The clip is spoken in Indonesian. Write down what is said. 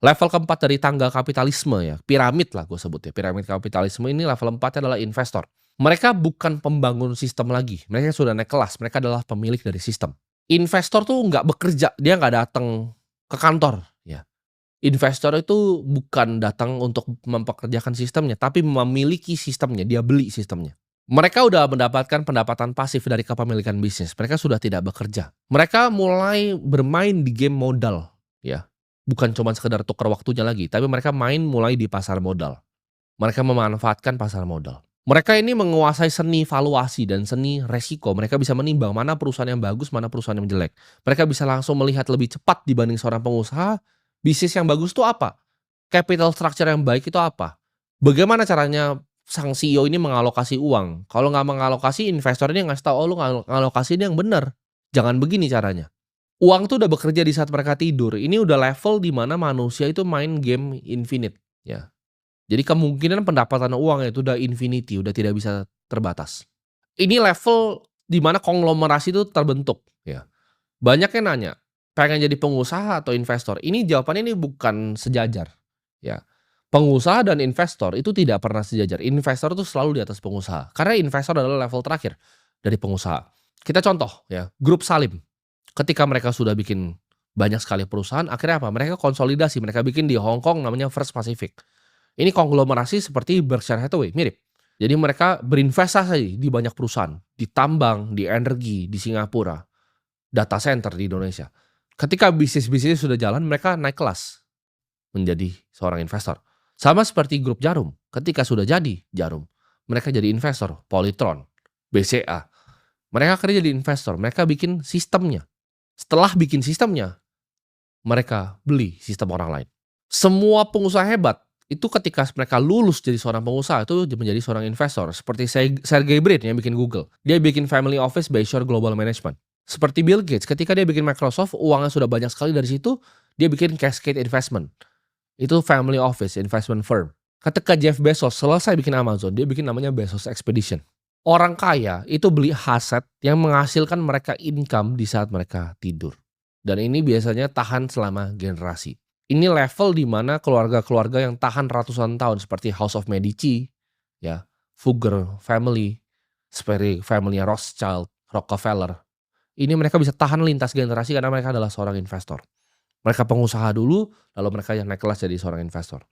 Level keempat dari tangga kapitalisme ya, piramid lah gue sebut ya, piramid kapitalisme ini level 4 adalah investor. Mereka bukan pembangun sistem lagi, mereka sudah naik kelas, mereka adalah pemilik dari sistem. Investor tuh nggak bekerja, dia nggak datang ke kantor ya. Investor itu bukan datang untuk mempekerjakan sistemnya, tapi memiliki sistemnya, dia beli sistemnya. Mereka udah mendapatkan pendapatan pasif dari kepemilikan bisnis, mereka sudah tidak bekerja. Mereka mulai bermain di game modal, ya. Bukan cuma sekedar tukar waktunya lagi, tapi mereka main mulai di pasar modal. Mereka memanfaatkan pasar modal. Mereka ini menguasai seni valuasi dan seni resiko, mereka bisa menimbang mana perusahaan yang bagus, mana perusahaan yang jelek. Mereka bisa langsung melihat lebih cepat dibanding seorang pengusaha, bisnis yang bagus itu apa? Capital structure yang baik itu apa? Bagaimana caranya sang CEO ini mengalokasi uang? Kalau nggak mengalokasi, investor ini ngasih tahu, "Oh, lu ngalokasi ini yang benar. Jangan begini caranya." Uang tuh udah bekerja di saat mereka tidur. Ini udah level di mana manusia itu main game infinite, ya. Jadi kemungkinan pendapatan uang itu udah infinity, udah tidak bisa terbatas. Ini level di mana konglomerasi itu terbentuk, ya. Banyak yang nanya, pengen jadi pengusaha atau investor? Ini jawabannya ini bukan sejajar, ya. Pengusaha dan investor itu tidak pernah sejajar. Investor itu selalu di atas pengusaha, karena investor adalah level terakhir dari pengusaha. Kita contoh ya, Grup Salim. Ketika mereka sudah bikin banyak sekali perusahaan, akhirnya apa? Mereka konsolidasi, mereka bikin di Hong Kong namanya First Pacific. Ini konglomerasi seperti Berkshire Hathaway, mirip. Jadi mereka berinvestasi di banyak perusahaan, di tambang, di energi, di Singapura, data center di Indonesia. Ketika bisnis-bisnis sudah jalan, mereka naik kelas menjadi seorang investor. Sama seperti grup Jarum, ketika sudah jadi Jarum, mereka jadi investor, Polytron, BCA. Mereka kerja jadi investor, mereka bikin sistemnya. Setelah bikin sistemnya, mereka beli sistem orang lain. Semua pengusaha hebat itu ketika mereka lulus jadi seorang pengusaha itu menjadi seorang investor. Seperti Sergey Brin yang bikin Google. Dia bikin family office by Shore Global Management. Seperti Bill Gates ketika dia bikin Microsoft, uangnya sudah banyak sekali dari situ, dia bikin Cascade Investment. Itu family office, investment firm. Ketika Jeff Bezos selesai bikin Amazon, dia bikin namanya Bezos Expedition. Orang kaya itu beli aset yang menghasilkan mereka income di saat mereka tidur. Dan ini biasanya tahan selama generasi. Ini level di mana keluarga-keluarga yang tahan ratusan tahun seperti House of Medici, ya, Fugger family, seperti family Rothschild, Rockefeller. Ini mereka bisa tahan lintas generasi karena mereka adalah seorang investor. Mereka pengusaha dulu, lalu mereka yang naik kelas jadi seorang investor.